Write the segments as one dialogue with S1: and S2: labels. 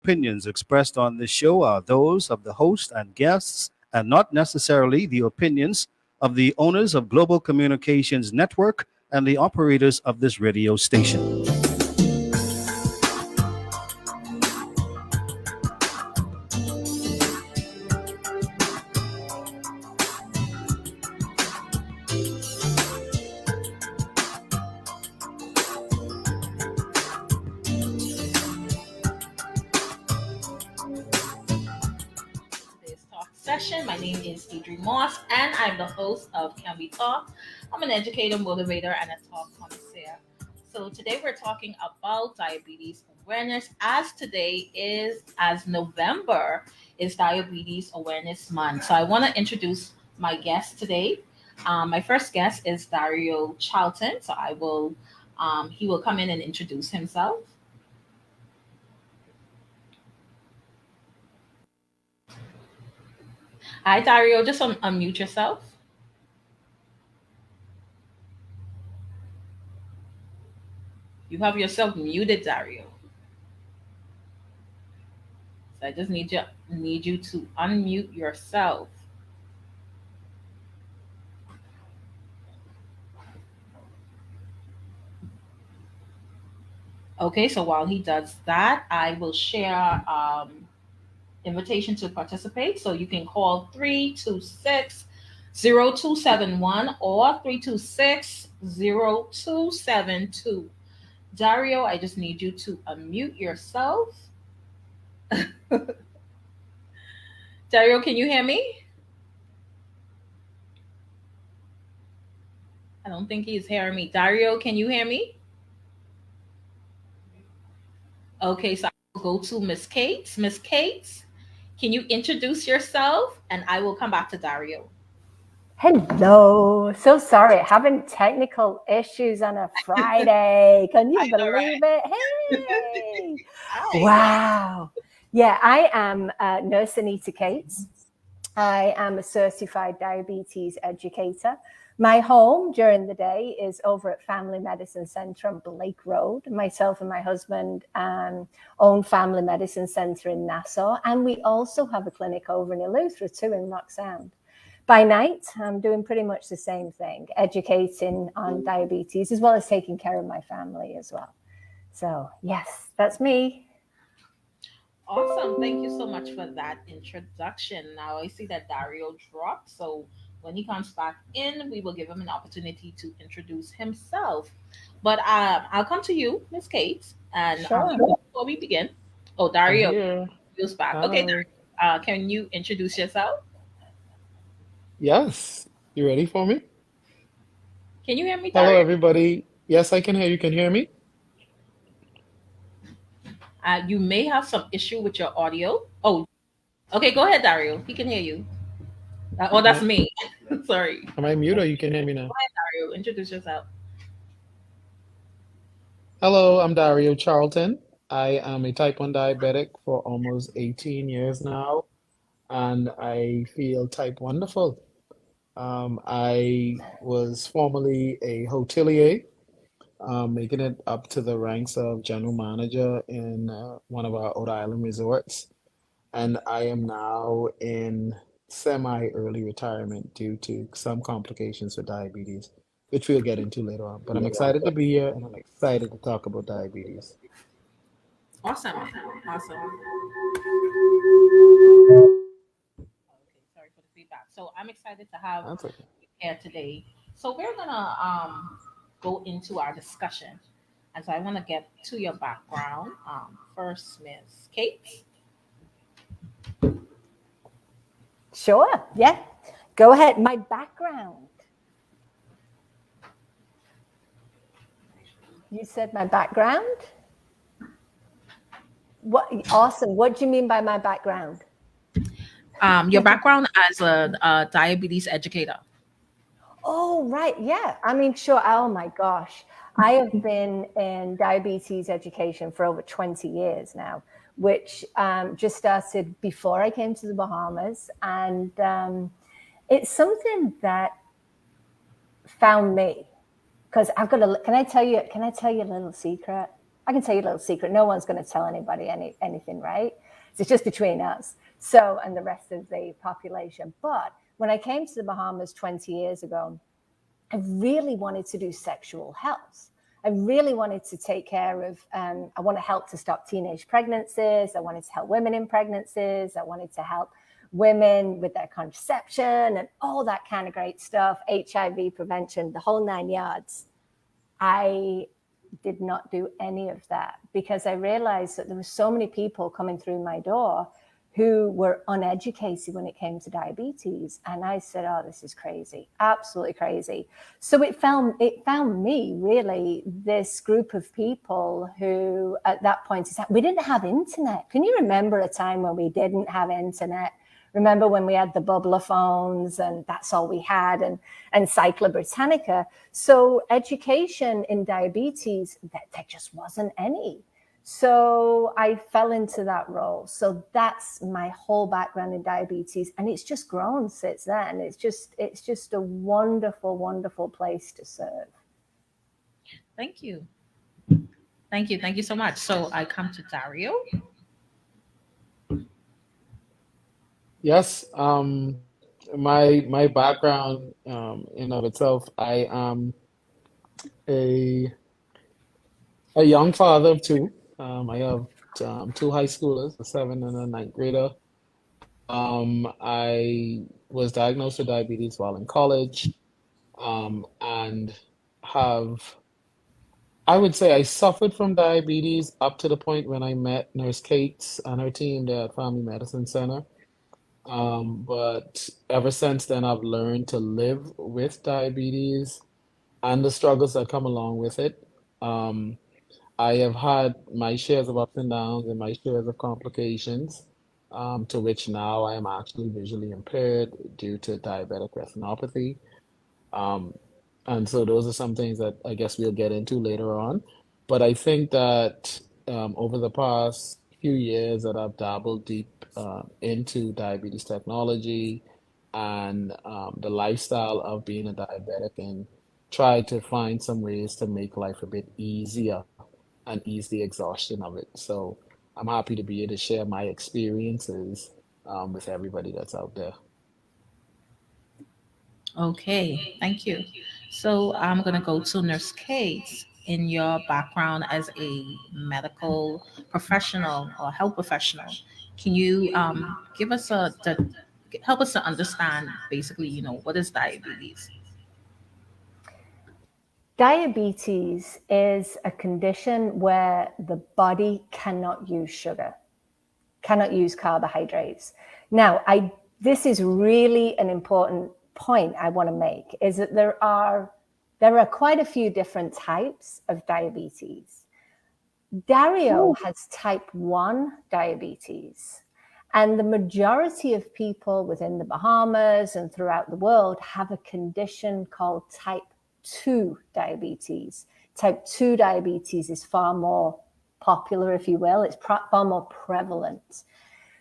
S1: opinions expressed on this show are those of the host and guests and not necessarily the opinions of the owners of Global Communications Network and the operators of this radio station.
S2: This talk session. My name is Deidre Moss, and I'm the host of Can We Talk. I'm an educator, motivator, and a talk connoisseur. So today we're talking about diabetes awareness, as today is as November is Diabetes Awareness Month. So I want to introduce my guest today. My first guest is Dario Charlton. So he will come in and introduce himself. Hi, Dario. Just unmute yourself. You have yourself muted, Dario. So I just need you to unmute yourself. Okay, so while he does that, I will share invitation to participate. So you can call 326-0271 or 326-0272. Dario, I just need you to unmute yourself. Dario, can you hear me? I don't think he's hearing me. Dario, can you hear me? Okay, so I will go to Miss Kate. Miss Kate, can you introduce yourself? And I will come back to Dario.
S3: Hello. So sorry, having technical issues on a Friday. Can you
S2: I know,
S3: believe
S2: right?
S3: it? Hey.
S2: Hi.
S3: Wow. Yeah, I am Nurse Anita Cates. I am a certified diabetes educator. My home during the day is over at Family Medicine Centre on Blake Road. Myself and my husband own Family Medicine Centre in Nassau. And we also have a clinic over in Eleuthera too in Rock Sound. By night, I'm doing pretty much the same thing, educating on diabetes as well as taking care of my family as well. So yes, that's me.
S2: Awesome. Thank you so much for that introduction. Now I see that Dario dropped. So when he comes back in, we will give him an opportunity to introduce himself. But I'll come to you, Miss Kate. And
S3: Sure.
S2: before we begin, oh,
S4: I'm
S2: Dario,
S4: here.
S2: Dario's back. Okay,
S4: Hi.
S2: Dario, can you introduce yourself?
S4: Yes. You ready for me?
S2: Can you hear me,
S4: Hello,
S2: Dario?
S4: everybody. Yes, I can hear you. Can you hear me?
S2: You may have some issue with your audio. Oh, okay, go ahead, Dario. He can hear you. Oh,
S4: Am
S2: that's
S4: I
S2: me. Sorry. Go
S4: am I mute or you can hear me now?
S2: ahead, Dario. Introduce yourself.
S4: Hello, I'm Dario Charlton. I am a type 1 diabetic for almost 18 years now, and I feel type wonderful. I was formerly a hotelier, making it up to the ranks of general manager in one of our Rhode Island resorts. And I am now in semi-early retirement due to some complications with diabetes, which we'll get into later on. But I'm excited to be here and I'm excited to talk about diabetes.
S2: Awesome, man. Awesome. Okay, sorry for the feedback. So I'm excited to have
S4: That's okay.
S2: you here today. So we're gonna go into our discussion, and so I want to get to your background. First, Miss Kate.
S3: Sure. Yeah. Go ahead. My background. You said my background? What awesome. What do you mean by my background?
S2: Your background as a diabetes educator.
S3: Oh, right. Yeah. I mean, sure. Oh my gosh. I have been in diabetes education for over 20 years now, which just started before I came to the Bahamas. And it's something that found me because I've got can I tell you a little secret? I can tell you a little secret. No one's going to tell anybody anything, right? It's just between us. So, and the rest of the population. But when I came to the Bahamas 20 years ago, I really wanted to do sexual health. I really wanted to take care of, I want to help to stop teenage pregnancies. I wanted to help women in pregnancies. I wanted to help women with their contraception and all that kind of great stuff, HIV prevention, the whole 9 yards. I did not do any of that because I realized that there were so many people coming through my door who were uneducated when it came to diabetes. And I said, oh, this is crazy, absolutely crazy. So it found me really this group of people who at that point, we didn't have internet. Can you remember a time when we didn't have internet? Remember when we had the bubbler phones and that's all we had, and Encyclopedia Britannica. So education in diabetes, there just wasn't any. So I fell into that role. So that's my whole background in diabetes, and it's just grown since then. It's just a wonderful, wonderful place to serve.
S2: Thank you. Thank you so much. So I come to Dario.
S4: Yes, my background in of itself, I am a young father of two. I have two high schoolers, a 7th and a 9th grader. I was diagnosed with diabetes while in college, and I would say I suffered from diabetes up to the point when I met Nurse Cates and her team there at Family Medicine Center. But ever since then, I've learned to live with diabetes and the struggles that come along with it. Um, I have had my shares of ups and downs and my shares of complications, to which now I am actually visually impaired due to diabetic retinopathy. Um, and so those are some things that I guess we'll get into later on. But I think that over the past few years that I've dabbled deep into diabetes technology and the lifestyle of being a diabetic and tried to find some ways to make life a bit easier and ease the exhaustion of it. So I'm happy to be able to share my experiences with everybody that's out there.
S2: Okay, thank you. So I'm going to go to Nurse Kate. In your background as a medical professional or health professional, can you give us help us to understand basically, what is diabetes?
S3: Diabetes is a condition where the body cannot use sugar, cannot use carbohydrates. Now, this is really an important point I want to make, is that there are quite a few different types of diabetes. Dario has type 1 diabetes, and the majority of people within the Bahamas and throughout the world have a condition called type 2 diabetes. Type 2 diabetes is far more popular, if you will. It's far more prevalent.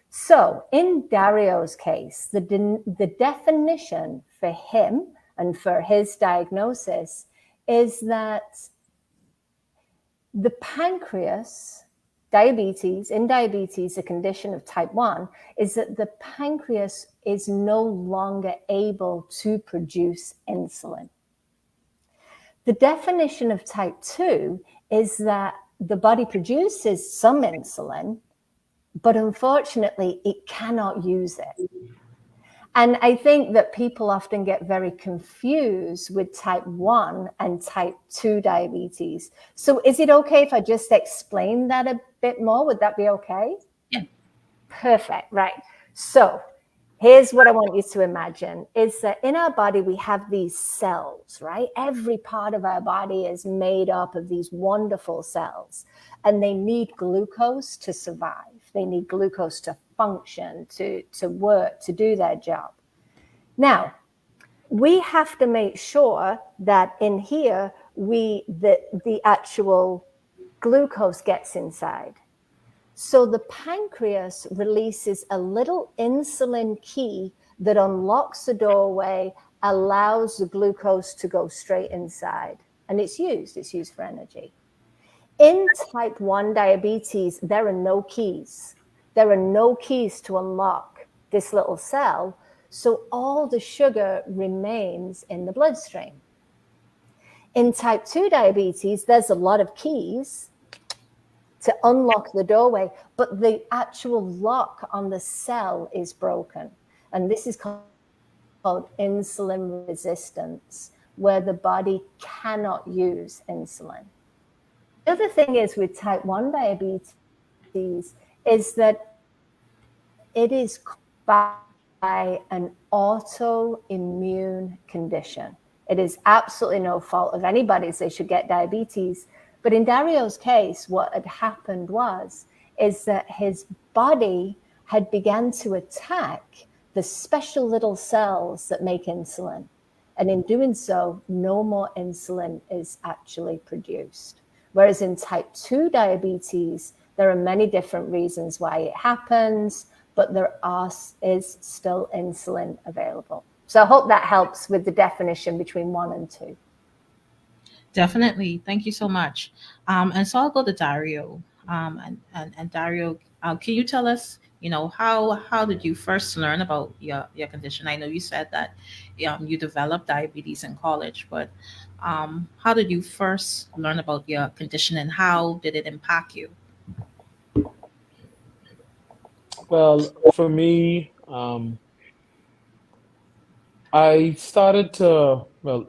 S3: So in Dario's case, the definition for him and for his diagnosis is that the pancreas, in diabetes, a condition of type 1, is that the pancreas is no longer able to produce insulin. The definition of type 2 is that the body produces some insulin, but unfortunately, it cannot use it. And I think that people often get very confused with type 1 and type 2 diabetes. So is it okay if I just explain that a bit more? Would that be okay?
S2: Yeah.
S3: Perfect, right. So here's what I want you to imagine is that in our body, we have these cells, right? Every part of our body is made up of these wonderful cells, and they need glucose to survive. They need glucose to function, to work, to do their job. Now, we have to make sure that in here, the actual glucose gets inside. So the pancreas releases a little insulin key that unlocks the doorway, allows the glucose to go straight inside. And it's used for energy. In type 1 diabetes, there are no keys. There are no keys to unlock this little cell. So all the sugar remains in the bloodstream. In type 2 diabetes, there's a lot of keys to unlock the doorway, but the actual lock on the cell is broken. And this is called insulin resistance, where the body cannot use insulin. The other thing is with type 1 diabetes is that it is caused by an autoimmune condition. It is absolutely no fault of anybody's. They should get diabetes. But in Dario's case, what had happened is that his body had begun to attack the special little cells that make insulin. And in doing so, no more insulin is actually produced. Whereas in type 2 diabetes, there are many different reasons why it happens, but there is still insulin available. So I hope that helps with the definition between 1 and 2.
S2: Definitely. Thank you so much. And so I'll go to Dario. And Dario, can you tell us, how did you first learn about your condition? I know you said that you developed diabetes in college, but how did you first learn about your condition and how did it impact you?
S4: Well, for me, I started to, well,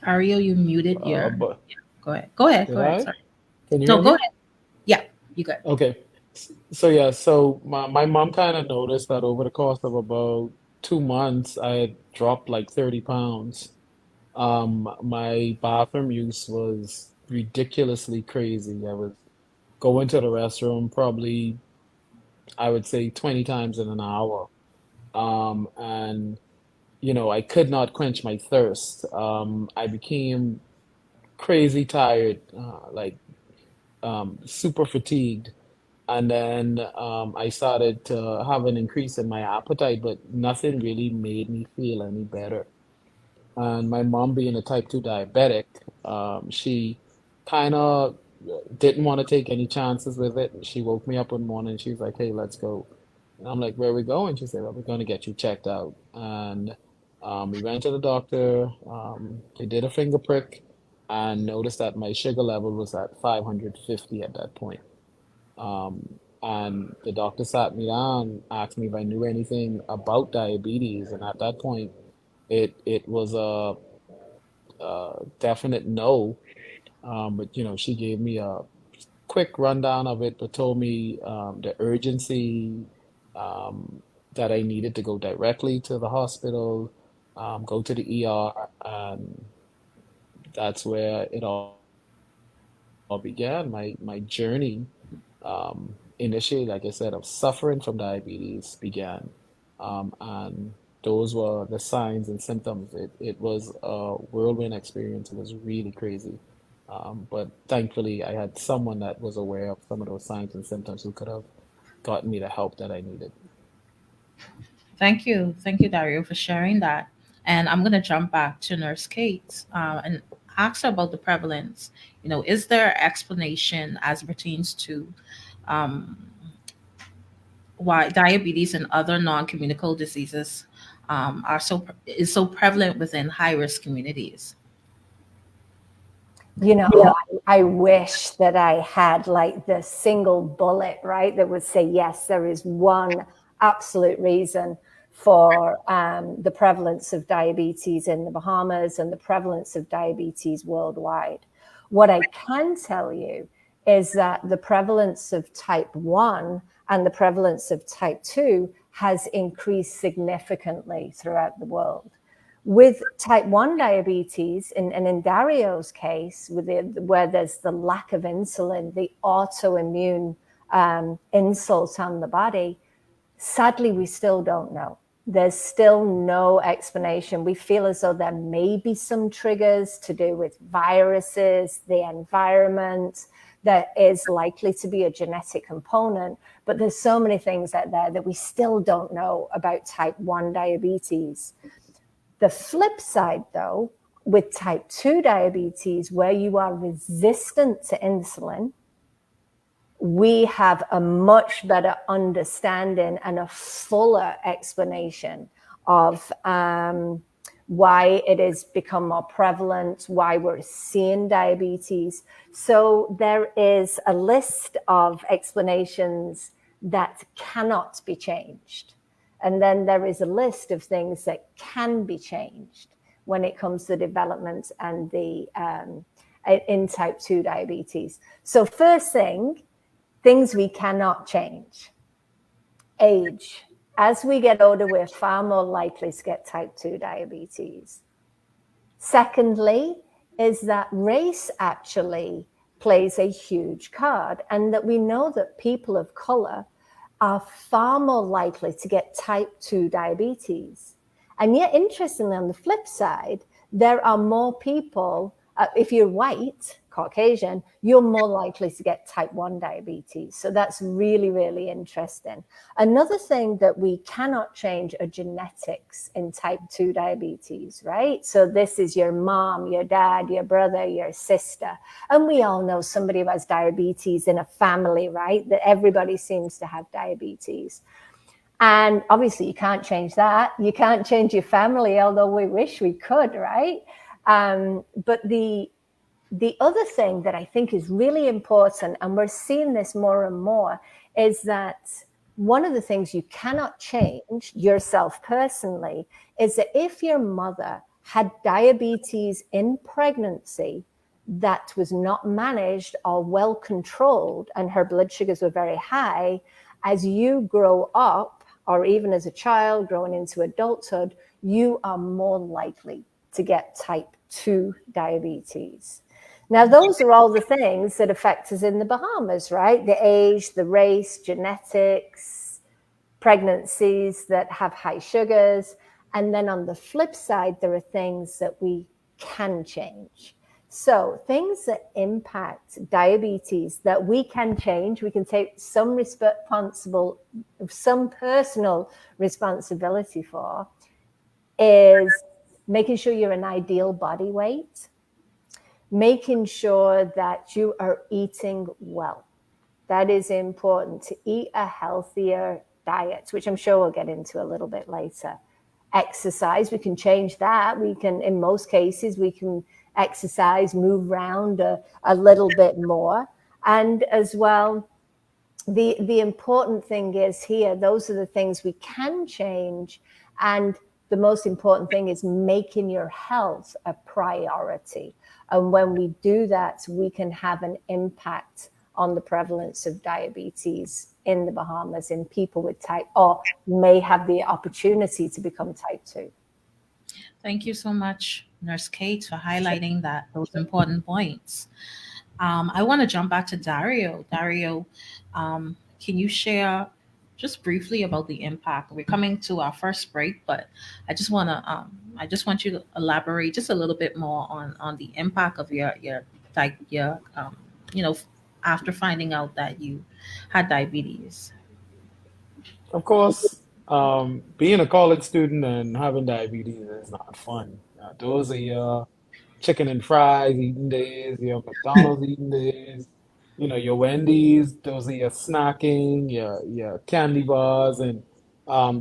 S2: Dario, you muted your.
S4: but
S2: Yeah, go ahead. Go ahead.
S4: did
S2: Go ahead.
S4: I?
S2: Sorry.
S4: Can you
S2: No,
S4: hear
S2: go
S4: me?
S2: ahead. Yeah, you good.
S4: Okay. So yeah, so my mom kind of noticed that over the course of about 2 months, I had dropped like 30 pounds. My bathroom use was ridiculously crazy. I was going to the restroom probably, I would say 20 times in an hour. And I could not quench my thirst. I became crazy tired, like super fatigued. And then I started to have an increase in my appetite, but nothing really made me feel any better. And my mom, being a type 2 diabetic, she kind of didn't want to take any chances with it. She woke me up one morning and she's like, "Hey, let's go." And I'm like, "Where are we going?" She said, "Well, we're going to get you checked out." And we went to the doctor. They did a finger prick and noticed that my sugar level was at 550 at that point. And the doctor sat me down, asked me if I knew anything about diabetes, and at that point, it was a definite no. But she gave me a quick rundown of it, but told me the urgency, that I needed to go directly to the hospital, go to the ER, and that's where it all began. My journey, initially, like I said, of suffering from diabetes began. And those were the signs and symptoms. It was a whirlwind experience. It was really crazy. But thankfully, I had someone that was aware of some of those signs and symptoms who could have gotten me the help that I needed.
S2: Thank you, Dario, for sharing that. And I'm gonna jump back to Nurse Kate and ask her about the prevalence. Is there explanation as pertains to um, why diabetes and other non-communicable diseases is so prevalent within high risk communities?
S3: I wish that I had like the single bullet, right, that would say, yes, there is one absolute reason for the prevalence of diabetes in the Bahamas and the prevalence of diabetes worldwide. What I can tell you is that the prevalence of type 1 and the prevalence of type 2 has increased significantly throughout the world. With type 1 diabetes, and in Dario's case, where there's the lack of insulin, the autoimmune insult on the body, sadly, we still don't know. There's still no explanation. We feel as though there may be some triggers to do with viruses, the environment. There is likely to be a genetic component, but there's so many things out there that we still don't know about type 1 diabetes. The flip side, though, with type 2 diabetes, where you are resistant to insulin, we have a much better understanding and a fuller explanation of why it has become more prevalent, why we're seeing diabetes. So there is a list of explanations that cannot be changed. And then there is a list of things that can be changed when it comes to development and the in type 2 diabetes. So first thing, things we cannot change. Age. As we get older, we're far more likely to get type 2 diabetes. Secondly, is that race actually plays a huge card, and that we know that people of color are far more likely to get type 2 diabetes. And yet, interestingly, on the flip side, there are more people, if you're white, Caucasian, you're more likely to get type 1 diabetes. So that's really, really interesting. Another thing that we cannot change are genetics in type 2 diabetes, right? So this is your mom, your dad, your brother, your sister. And we all know somebody who has diabetes in a family, right? That everybody seems to have diabetes. And obviously you can't change that. You can't change your family, although we wish we could, right? But the other thing that I think is really important, and we're seeing this more and more, is that one of the things you cannot change yourself personally is that if your mother had diabetes in pregnancy that was not managed or well controlled, and her blood sugars were very high, as you grow up, or even as a child growing into adulthood, you are more likely to get type 2 diabetes. Now, those are all the things that affect us in the Bahamas, right? The age, the race, genetics, pregnancies that have high sugars. And then on the flip side, there are things that we can change. So things that impact diabetes that we can change, we can take some personal responsibility for, is making sure you're an ideal body weight, making sure that you are eating well. That is important, to eat a healthier diet, which I'm sure we'll get into a little bit later. Exercise, we can change that. We can, in most cases, we can exercise, move around a little bit more. And as well, the important thing is here, those are the things we can change. And the most important thing is making your health a priority. And when we do that, we can have an impact on the prevalence of diabetes in the Bahamas in people with type, or may have the opportunity to become type 2.
S2: Thank you so much, Nurse Kate, for highlighting those important points. I want to jump back to Dario. Dario, can you share just briefly about the impact? We're coming to our first break, but I just want you to elaborate just a little bit more on the impact of your after finding out that you had diabetes.
S4: Of course, being a college student and having diabetes is not fun. Those are your chicken and fries eating days, your McDonald's eating days, your Wendy's, those are your snacking, your candy bars, and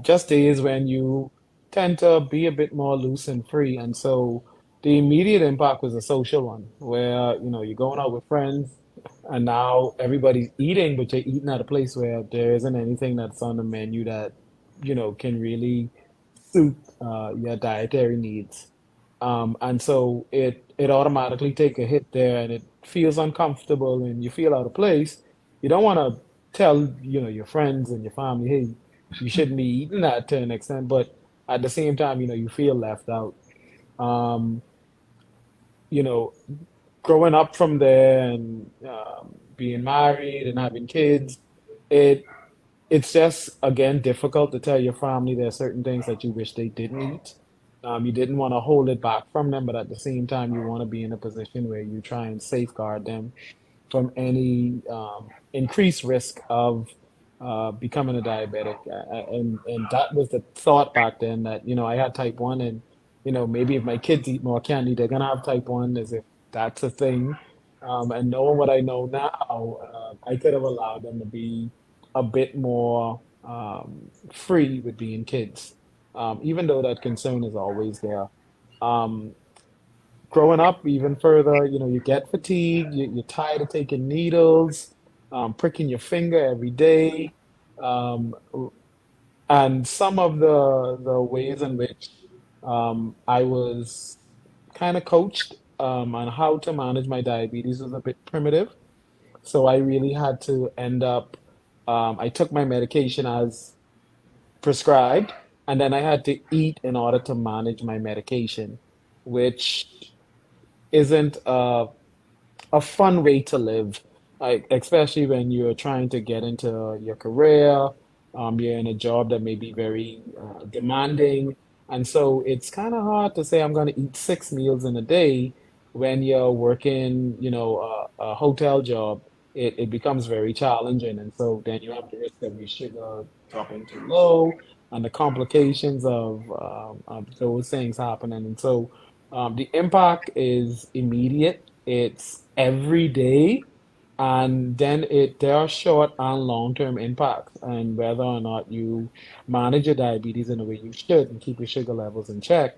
S4: just days when you tend to be a bit more loose and free. And so the immediate impact was a social one where, you're going out with friends and now everybody's eating, but you're eating at a place where there isn't anything that's on the menu that, can really suit your dietary needs. And so it automatically take a hit there and it feels uncomfortable and you feel out of place. You don't want to tell, your friends and your family, hey, you shouldn't be eating that to an extent, but at the same time, you feel left out. Um, you know, growing up from there and being married and having kids, it it's just again difficult to tell your family there are certain things that you wish they didn't eat. You didn't want to hold it back from them, but at the same time, you want to be in a position where you try and safeguard them from any increased risk of becoming a diabetic. And that was the thought back then that I had type 1 and maybe if my kids eat more candy, they're gonna have type 1, as if that's a thing. And knowing what I know now, I could have allowed them to be a bit more free with being kids, even though that concern is always there. Um, Growing up even further, you get fatigued, you're tired of taking needles, pricking your finger every day. Um, and some of the ways in which I was kind of coached on how to manage my diabetes was a bit primitive. So I really had to end up, I took my medication as prescribed, and then I had to eat in order to manage my medication, which isn't a fun way to live, like especially when you're trying to get into your career. You're in a job that may be very demanding, and so it's kind of hard to say I'm going to eat 6 meals in a day when you're working, a hotel job. It becomes very challenging, and so then you have the risk of your sugar dropping too low, and the complications of those things happening. And so the impact is immediate. It's every day, and then there are short and long-term impacts, and whether or not you manage your diabetes in the way you should and keep your sugar levels in check,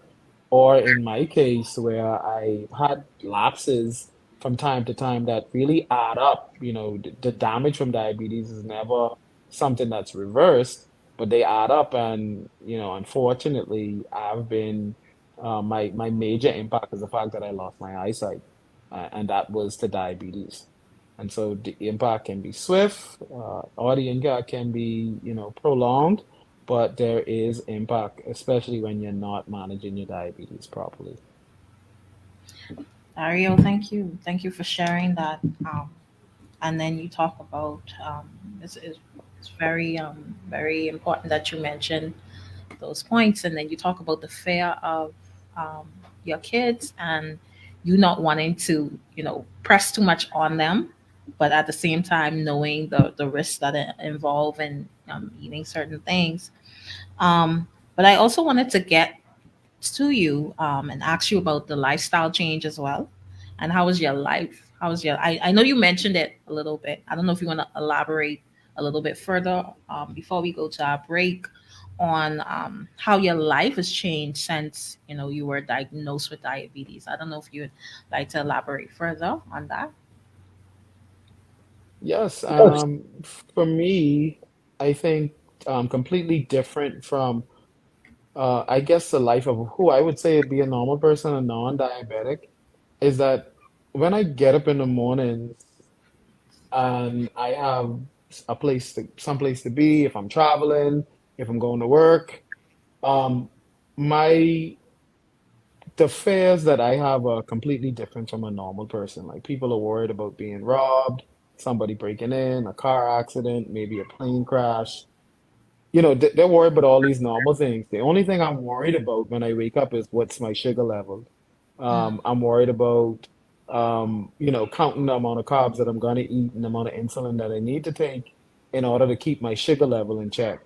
S4: or in my case, where I had lapses from time to time that really add up. The damage from diabetes is never something that's reversed, but they add up, and unfortunately, I've been my major impact is the fact that I lost my eyesight, and that was to diabetes. And so the impact can be swift, or the impact can be, prolonged, but there is impact, especially when you're not managing your diabetes properly.
S2: Dario, thank you. Thank you for sharing that. And then you talk about it's very very important that you mentioned those points, and then you talk about the fear of um, your kids and you not wanting to press too much on them, but at the same time knowing the risks that involve in eating certain things. But I also wanted to get to you and ask you about the lifestyle change as well. And how was your life? How was your? I know you mentioned it a little bit. I don't know if you want to elaborate a little bit further before we go to our break on how your life has changed since you were diagnosed with diabetes. I don't know if you'd like to elaborate further on that.
S4: Yes, for me, I think completely different from, I guess, the life of who I would say would be a normal person, a non-diabetic, is that when I get up in the morning and I have some place to be, if I'm traveling, if I'm going to work, um, my the fears that I have are completely different from a normal person. Like, people are worried about being robbed, somebody breaking in, a car accident, maybe a plane crash. They're worried about all these normal things. The only thing I'm worried about when I wake up is what's my sugar level.
S2: Mm.
S4: I'm worried about, counting the amount of carbs that I'm going to eat and the amount of insulin that I need to take in order to keep my sugar level in check.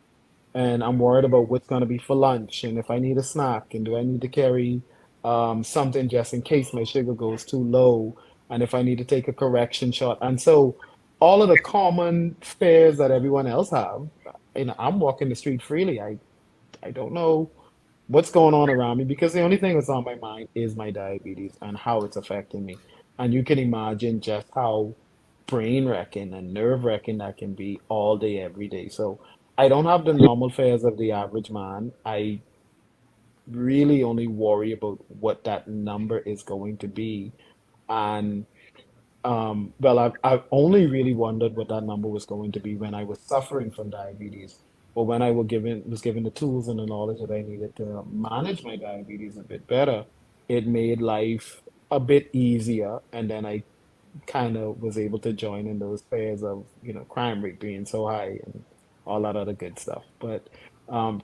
S4: And I'm worried about what's going to be for lunch, and if I need a snack, and do I need to carry something just in case my sugar goes too low, and if I need to take a correction shot. And so all of the common fears that everyone else have, I'm walking the street freely. I don't know what's going on around me, because the only thing that's on my mind is my diabetes and how it's affecting me. And you can imagine just how brain wrecking and nerve wrecking that can be all day, every day. So I don't have the normal fares of the average man. I really only worry about what that number is going to be. And well, I've only really wondered what that number was going to be when I was suffering from diabetes, or when I was given the tools and the knowledge that I needed to manage my diabetes a bit better. It made life a bit easier, and then I kind of was able to join in those pairs of, crime rate being so high and all that other good stuff. But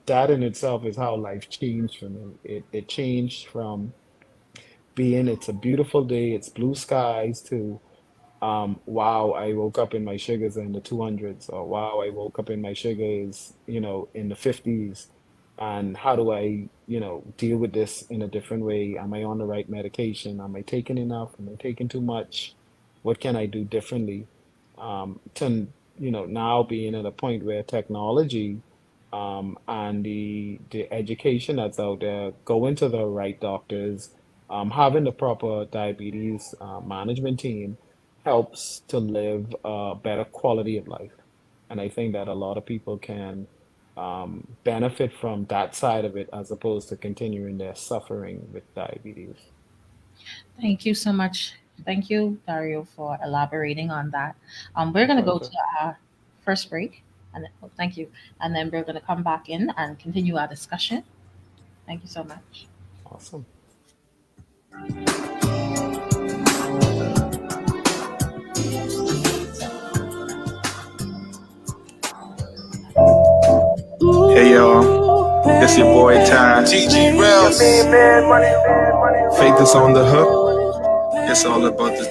S4: that in itself is how life changed for me. It changed from being it's a beautiful day, it's blue skies, to wow, I woke up and my sugar's in the 200s, or wow, I woke up and my sugar is, in the 50s. And how do I deal with this in a different way? Am I on the right medication? Am I taking enough? Am I taking too much? What can I do differently? To, now being at a point where technology and the education that's out there, going to the right doctors, having the proper diabetes management team helps to live a better quality of life. And I think that a lot of people can benefit from that side of it as opposed to continuing their suffering with diabetes.
S2: Thank you so much. Thank you, Dario, for elaborating on that. We're going to go to
S4: Pleasure.
S2: our first break. And thank you. And then we're going to come back in and continue our discussion. Thank you so much.
S4: Awesome.
S5: Hey y'all, it's your boy Ty. TG Rails. Faith is on the hook. It's all about the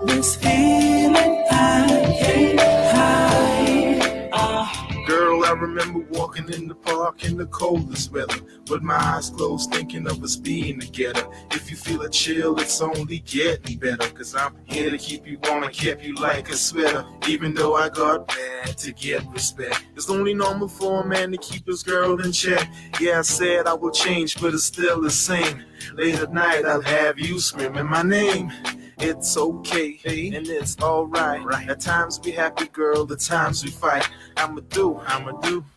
S6: This feeling I can't hide.
S5: Girl, I remember walking in the park in the coldest weather, with my eyes closed thinking of us being together. If you feel a chill, it's only getting better, cause I'm here to keep you warm and keep you like a sweater. Even though I got bad to get respect, it's only normal for a man to keep his girl in check. Yeah, I said I will change, but it's still the same. Late at night, I'll have you screaming my name. It's okay, and it's alright. At times we happy, girl, the times we fight. I'ma do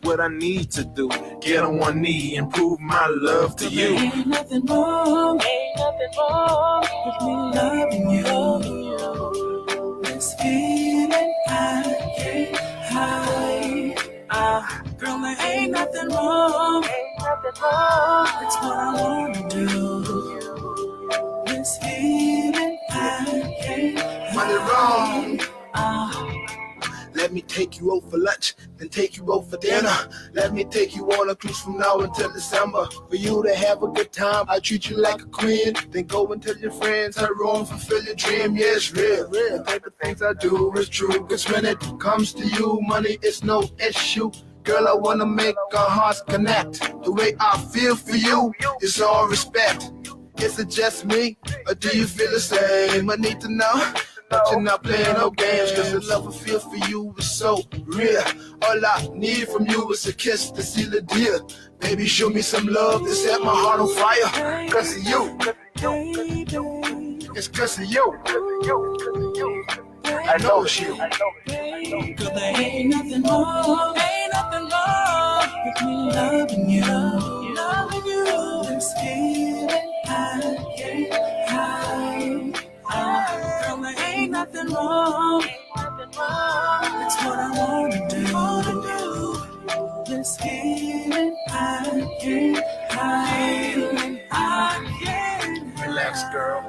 S5: what I need to do. Get on one knee and prove my love to you.
S6: Ain't nothing wrong with me loving you. This feeling I can't hide. Girl, there ain't nothing wrong. It's what I wanna do. This feeling I can't
S5: Money wrong.
S6: hide.
S5: Let me take you out for lunch, then take you out for dinner. Let me take you on a cruise from now until December. For you to have a good time, I treat you like a queen. Then go and tell your friends how wrong, fulfill your dream. Yeah, it's real. The type of things I do is true. Cause when it comes to you, money is no issue. Girl, I wanna make our hearts connect. The way I feel for you is all respect. Is it just me, or do you feel the same? I need to know that you're not playing no games, cause the love I feel for you is so real. All I need from you is a kiss to seal the deal. Baby, show me some love to set my heart on fire. Cause of you, it's cause of you. I know it's you.
S6: Girl, there ain't nothing wrong with me loving you. This feeling I can't hide. Girl, there ain't nothing wrong. It's what I wanna do. This feeling I can't hide.
S5: Relax, girl.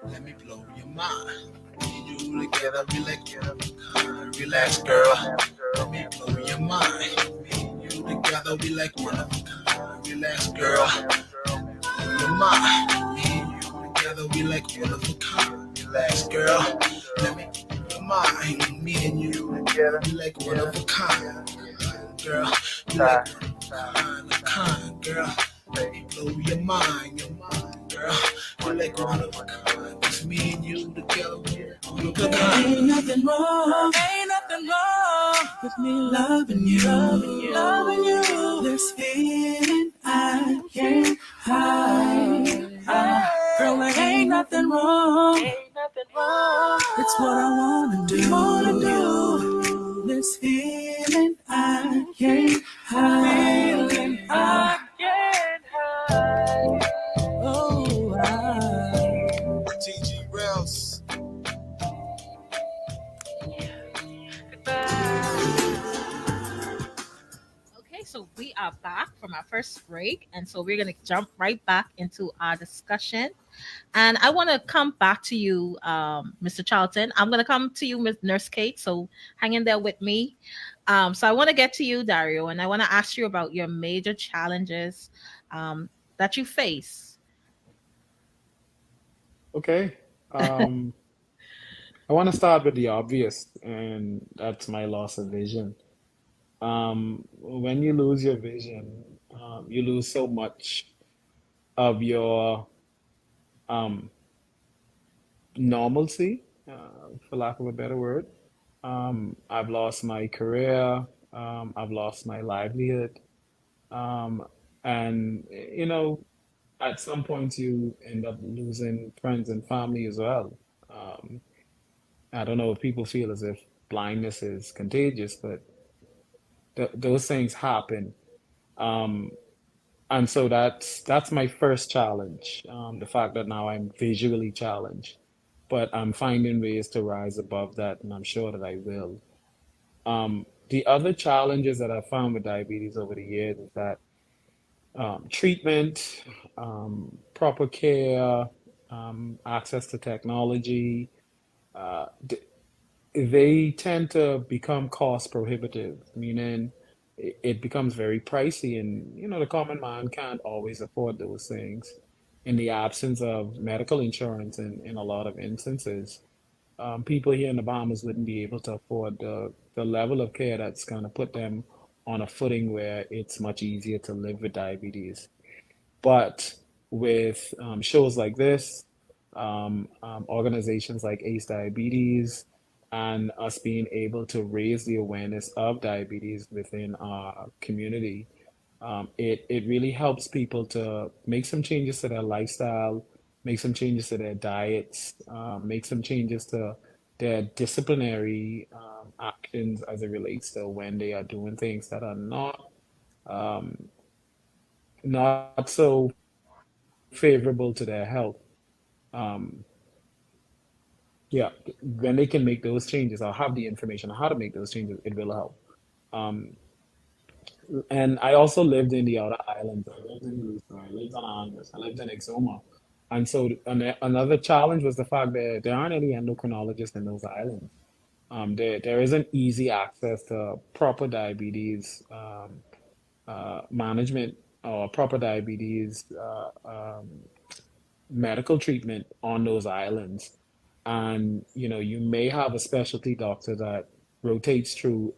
S5: Let me blow your mind. You together, relax, girl. Let me blow your mind. You together, we like one of a kind. Relax, girl. Blow your mind. Me and you together, we like one of a kind. Relax, girl. Let me blow your mind. Me and you together, we like one of a kind. Girl, you like one of a kind, girl. Let me blow your mind, girl. You like one of a kind. It's me and you together, one of a kind.
S6: Ain't nothing wrong with me loving you. This feeling I can't hide. Girl, there ain't nothing wrong. It's what I wanna do. This feeling I can't hide. Oh,
S5: TG Rails.
S2: Okay, so we are back from our first break. And so we're going to jump right back into our discussion. And I want to come back to you, Mr. Charlton. I'm going to come to you, Ms. Nurse Kate. So hang in there with me. So I want to get to you, Dario, and I want to ask you about your major challenges that you face.
S4: Okay. I want to start with the obvious, and that's my loss of vision. When you lose your vision, you lose so much of your um, normalcy, for lack of a better word. I've lost my career. I've lost my livelihood. Um, and, at some point you end up losing friends and family as well. Um, I don't know if people feel as if blindness is contagious, but those things happen. Um, and so that's my first challenge. The fact that now I'm visually challenged, but I'm finding ways to rise above that, and I'm sure that I will. The other challenges that I've found with diabetes over the years is that treatment, proper care, access to technology, uh, d- they tend to become cost prohibitive, meaning it becomes very pricey, and the common man can't always afford those things. In the absence of medical insurance, in a lot of instances, people here in the Bahamas wouldn't be able to afford the level of care that's going to put them on a footing where it's much easier to live with diabetes. But with shows like this, organizations like ACE Diabetes, and us being able to raise the awareness of diabetes within our community, it really helps people to make some changes to their lifestyle, make some changes to their diets, make some changes to their disciplinary actions as it relates to when they are doing things that are um, not so favorable to their health. Um, yeah, when they can make those changes or have the information on how to make those changes, it will help. Um, and I also lived in the outer islands. I lived in Luther, I lived on Andros, I lived in Exuma. And so another challenge was the fact that there aren't any endocrinologists in those islands. There isn't easy access to proper diabetes management or proper diabetes medical treatment on those islands. And you may have a specialty doctor that rotates through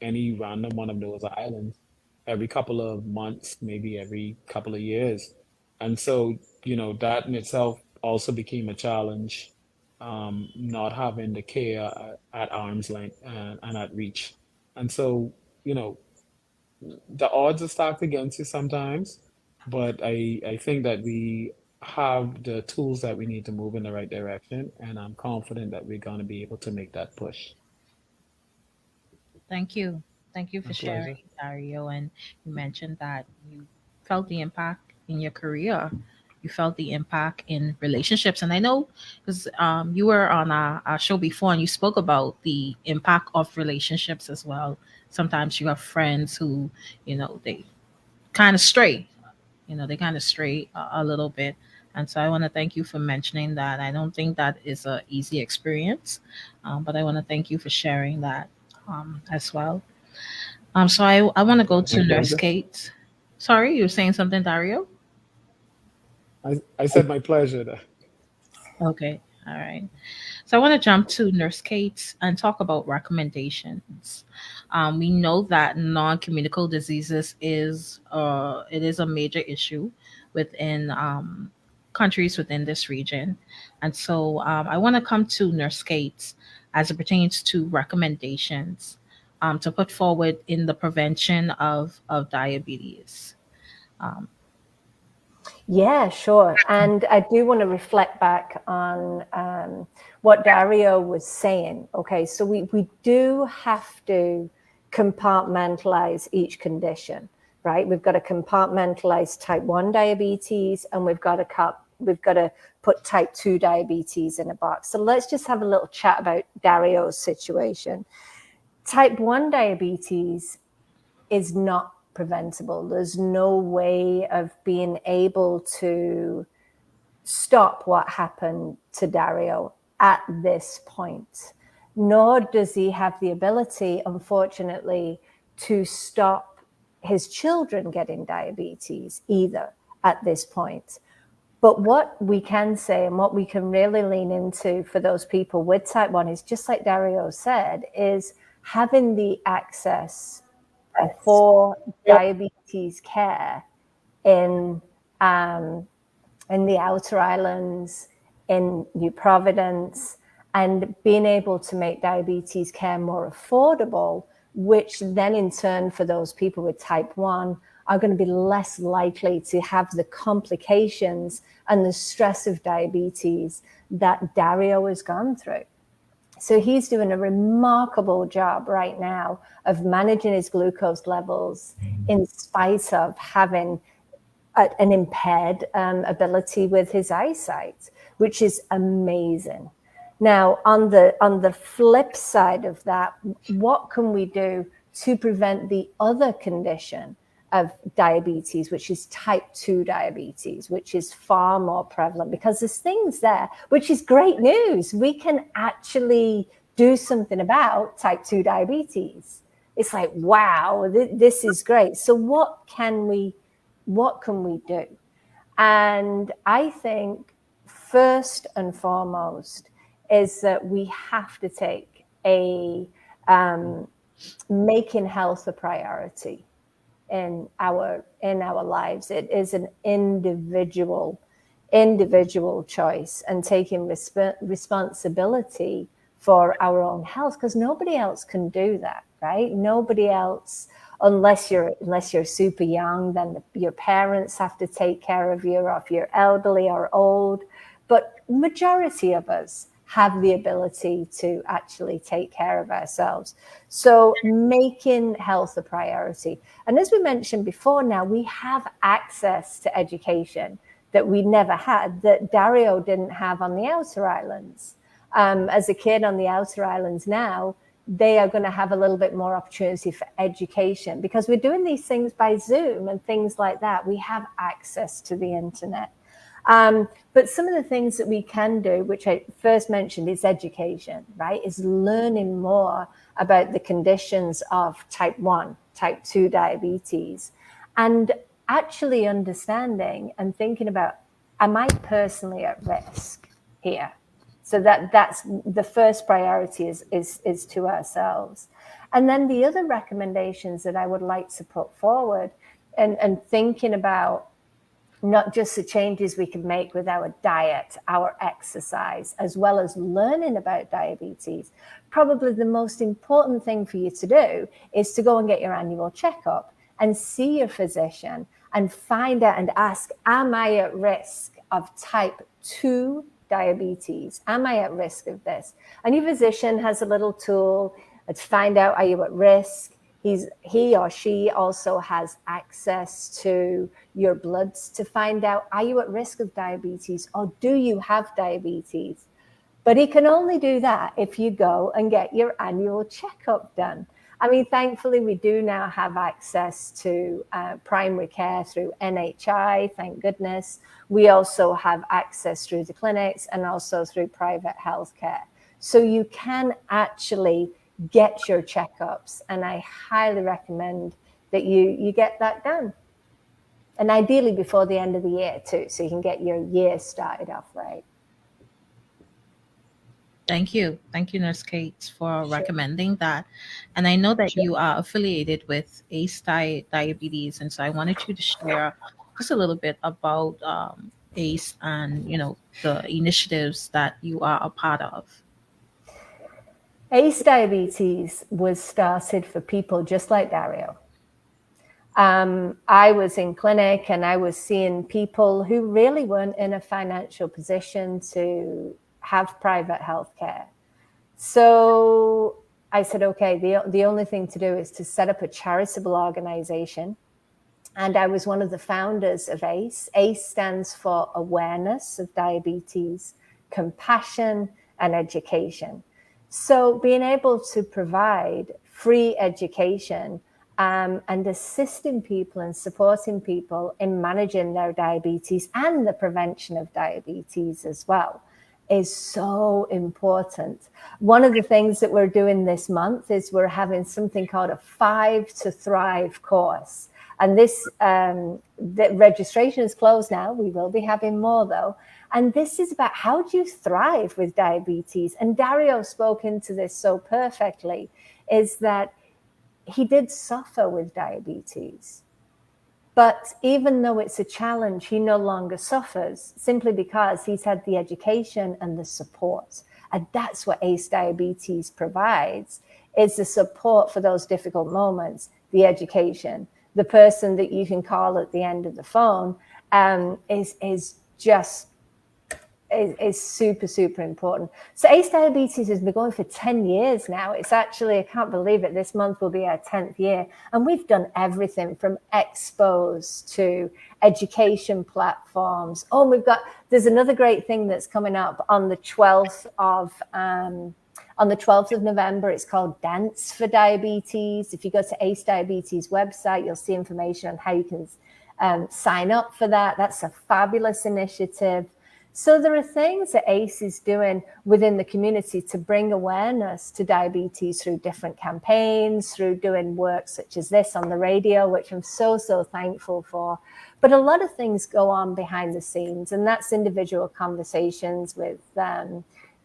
S4: any random one of those islands every couple of months, maybe every couple of years. And so, that in itself also became a challenge, not having the care at arm's length and at reach. And so, you know, the odds are stacked against you sometimes, but I think that we have the tools that we need to move in the right direction, and I'm confident that we're going to be able to make that push.
S2: Thank you. Thank you
S4: My
S2: for sharing,
S4: pleasure.
S2: Dario. And you mentioned that you felt the impact in your career. You felt the impact in relationships. And I know because you were on a show before and you spoke about the impact of relationships as well. Sometimes you have friends who, they kind of stray, they kind of stray a little bit. And so I want to thank you for mentioning that. I don't think that is a easy experience, but I want to thank you for sharing that as well. So I want to go
S4: My
S2: to Nurse
S4: pleasure.
S2: Kate. Sorry, you were saying something, Dario?
S4: I said my pleasure there.
S2: Okay, all right. So I want to jump to Nurse Kate and talk about recommendations. We know that non-communicable diseases is a major issue within countries within this region, and so I want to come to Nurse Kate as it pertains to recommendations to put forward in the prevention of diabetes. Um,
S3: Yeah, sure. And I do want to reflect back on what Dario was saying. Okay, so we do have to compartmentalize each condition, right? We've got to compartmentalize type 1 diabetes, and we've got to put type 2 diabetes in a box. So let's just have a little chat about Dario's situation. Type 1 diabetes is not preventable. There's no way of being able to stop what happened to Dario at this point. Nor does he have the ability, unfortunately, to stop his children getting diabetes either at this point. But what we can say and what we can really lean into for those people with type 1 is, just like Dario said, is having the access for diabetes care in the outer islands, in New Providence, and being able to make diabetes care more affordable, which then in turn for those people with type 1 are going to be less likely to have the complications and the stress of diabetes that Dario has gone through. So he's doing a remarkable job right now of managing his glucose levels in spite of having an impaired ability with his eyesight, which is amazing. Now, on the flip side of that, what can we do to prevent the other condition of diabetes, which is type 2 diabetes, which is far more prevalent? Because there's things there, which is great news. We can actually do something about type 2 diabetes. It's like, wow, this is great. So what can we do? And I think first and foremost is that we have to take making health a priority in our lives. It is an individual choice, and taking responsibility for our own health, because nobody else can do that, right? Nobody else, unless you're super young, then your parents have to take care of you, or if you're elderly or old. But majority of us have the ability to actually take care of ourselves. So making health a priority. And as we mentioned before, now we have access to education that we never had, that Dario didn't have on the outer islands. As a kid on the outer islands now, they are going to have a little bit more opportunity for education because we're doing these things by Zoom and things like that. We have access to the internet. But some of the things that we can do, which I first mentioned, is education, right? Is learning more about the conditions of type 1, type 2 diabetes, and actually understanding and thinking about, am I personally at risk here? So that's the first priority is to ourselves. And then the other recommendations that I would like to put forward and thinking about not just the changes we can make with our diet, our exercise, as well as learning about diabetes. Probably the most important thing for you to do is to go and get your annual checkup and see your physician and find out and ask, am I at risk of type 2 diabetes? Am I at risk of this? And your physician has a little tool to find out, are you at risk? He or she also has access to your bloods to find out, are you at risk of diabetes or do you have diabetes? But he can only do that if you go and get your annual checkup done. I mean, thankfully, we do now have access to primary care through NHI, thank goodness. We also have access through the clinics and also through private healthcare. So you can actually get your checkups, and I highly recommend that you get that done. And ideally before the end of the year too, so you can get your year started off right.
S2: Thank you, Nurse Kate, for recommending that. And I know that you are affiliated with ACE Diabetes, and so I wanted you to share just a little bit about ACE and the initiatives that you are a part of.
S3: ACE Diabetes was started for people just like Dario. I was in clinic and I was seeing people who really weren't in a financial position to have private health care. So I said, okay, the only thing to do is to set up a charitable organization. And I was one of the founders of ACE. ACE stands for Awareness of Diabetes, Compassion, and Education. So being able to provide free education and assisting people and supporting people in managing their diabetes and the prevention of diabetes as well is so important. One of the things that we're doing this month is we're having something called a 5 to Thrive course. And the registration is closed now. We will be having more though. And this is about how do you thrive with diabetes? And Dario spoke into this so perfectly, is that he did suffer with diabetes. But even though it's a challenge, he no longer suffers simply because he's had the education and the support. And that's what ACE Diabetes provides, is the support for those difficult moments, the education. The person that you can call at the end of the phone is super, super important. So ACE Diabetes has been going for 10 years now. It's actually, I can't believe it, this month will be our 10th year. And we've done everything from expos to education platforms. Oh, there's another great thing that's coming up on the 12th of November. It's called Dance for Diabetes. If you go to ACE Diabetes website, you'll see information on how you can sign up for that. That's a fabulous initiative. So there are things that ACE is doing within the community to bring awareness to diabetes through different campaigns, through doing work such as this on the radio, which I'm so, so thankful for. But a lot of things go on behind the scenes, and that's individual conversations with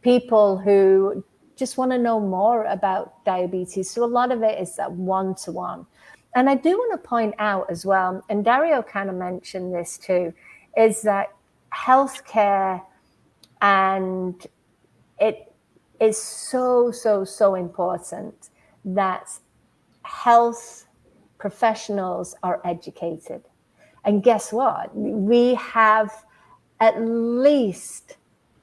S3: people who just want to know more about diabetes. So a lot of it is that one-to-one. And I do want to point out as well, and Dario kind of mentioned this too, is that healthcare, and it is so, so, so important that health professionals are educated. And guess what? We have at least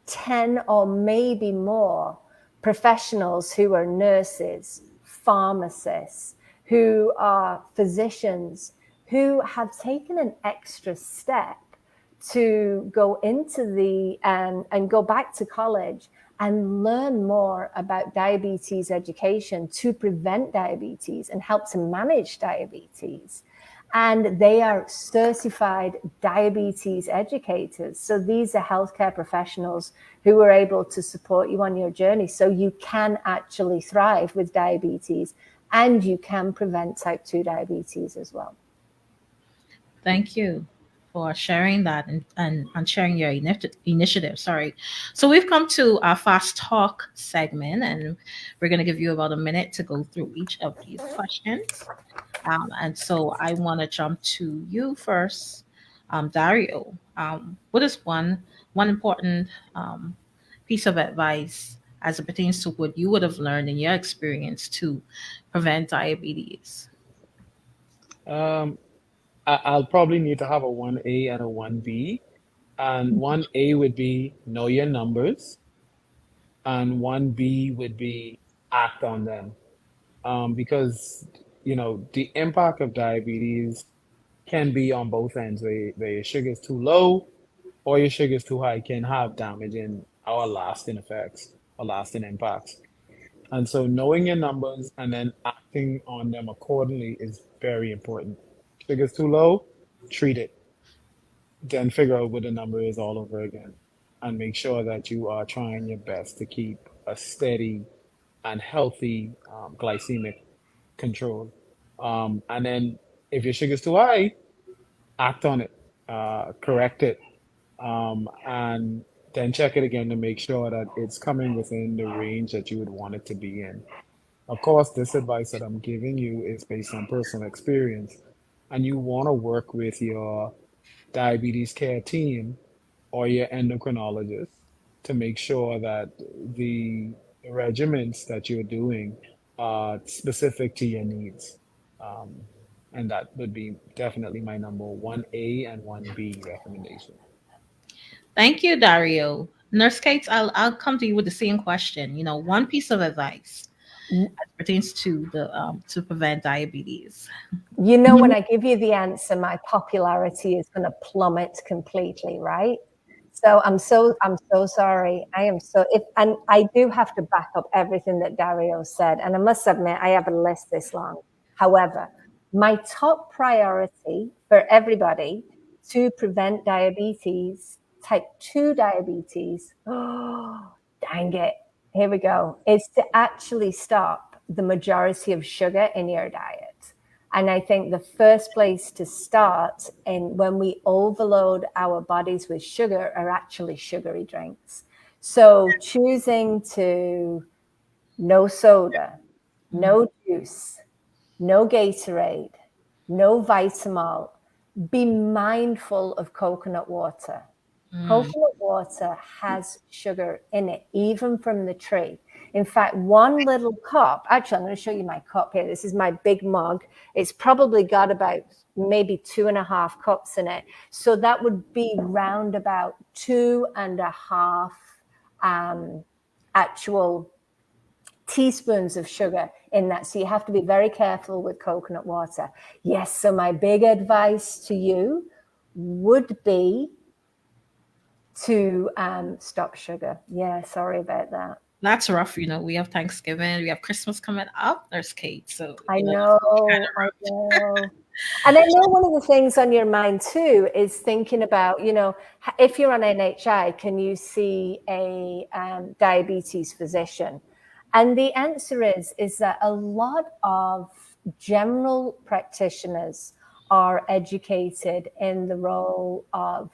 S3: 10 or maybe more professionals who are nurses, pharmacists, who are physicians, who have taken an extra step to go into and go back to college and learn more about diabetes education to prevent diabetes and help to manage diabetes. And they are certified diabetes educators. So these are healthcare professionals who are able to support you on your journey so you can actually thrive with diabetes and you can prevent type 2 diabetes as well.
S2: Thank you for sharing that and sharing your initiative. Sorry. So we've come to our fast talk segment, and we're going to give you about a minute to go through each of these questions. And so I want to jump to you first, Dario. What is one important piece of advice as it pertains to what you would have learned in your experience to prevent diabetes?
S4: I'll probably need to have a 1A and a 1B. And 1A would be know your numbers, and 1B would be act on them. Because, the impact of diabetes can be on both ends, where your sugar is too low or your sugar is too high, can have damaging or lasting effects or lasting impacts. And so knowing your numbers and then acting on them accordingly is very important. Sugar's too low, treat it. Then figure out what the number is all over again. And make sure that you are trying your best to keep a steady and healthy glycemic control. And then if your sugar's too high, act on it, correct it, and then check it again to make sure that it's coming within the range that you would want it to be in. Of course, this advice that I'm giving you is based on personal experience, and you want to work with your diabetes care team or your endocrinologist to make sure that the regimens that you're doing are specific to your needs. And that would be definitely my number 1A and 1B recommendation.
S2: Thank you, Dario. Nurse Kate, I'll come to you with the same question. One piece of advice as pertains to to prevent diabetes.
S3: When I give you the answer, my popularity is going to plummet completely, right? So I'm so sorry. And I do have to back up everything that Dario said. And I must admit, I have a list this long. However, my top priority for everybody to prevent diabetes, type 2 diabetes, oh, dang it, here we go, is to actually stop the majority of sugar in your diet. And I think the first place to start in when we overload our bodies with sugar are actually sugary drinks. So choosing to no soda, no juice, no Gatorade, no Vitamalt, be mindful of coconut water. Coconut water has sugar in it, even from the tree. In fact, one little cup, actually, I'm going to show you my cup here. This is my big mug. It's probably got about maybe 2.5 cups in it. So that would be round about 2.5 actual teaspoons of sugar in that. So you have to be very careful with coconut water. Yes. So my big advice to you would be to stop sugar. Yeah, sorry about that.
S2: That's rough. We have Thanksgiving, we have Christmas coming up. There's Kate. So,
S3: I
S2: that's
S3: know,
S2: kind of
S3: I
S2: rough.
S3: know. And I know one of the things on your mind too is thinking about, if you're on NHI, can you see a diabetes physician? And the answer is that a lot of general practitioners are educated in the role of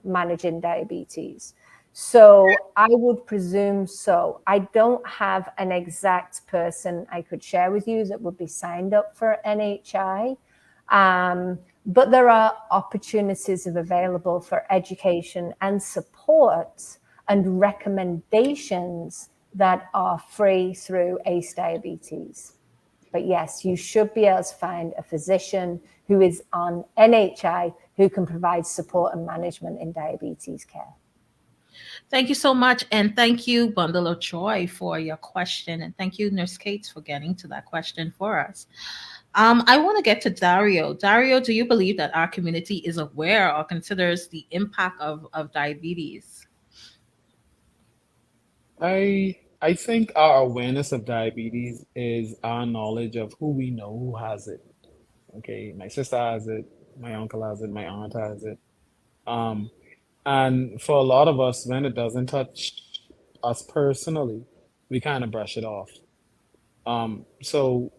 S3: managing diabetes. So I would presume so. I don't have an exact person I could share with you that would be signed up for NHI. But there are opportunities available for education and support and recommendations that are free through ACE Diabetes. But yes, you should be able to find a physician who is on NHI who can provide support and management in diabetes care.
S2: Thank you so much. And thank you, Bundle of Joy, for your question. And thank you, Nurse Kate, for getting to that question for us. I want to get to Dario. Dario, do you believe that our community is aware or considers the impact of diabetes?
S4: I think our awareness of diabetes is our knowledge of who we know who has it. Okay, my sister has it, my uncle has it, my aunt has it. Um, and for a lot of us, when it doesn't touch us personally, we kind of brush it off. So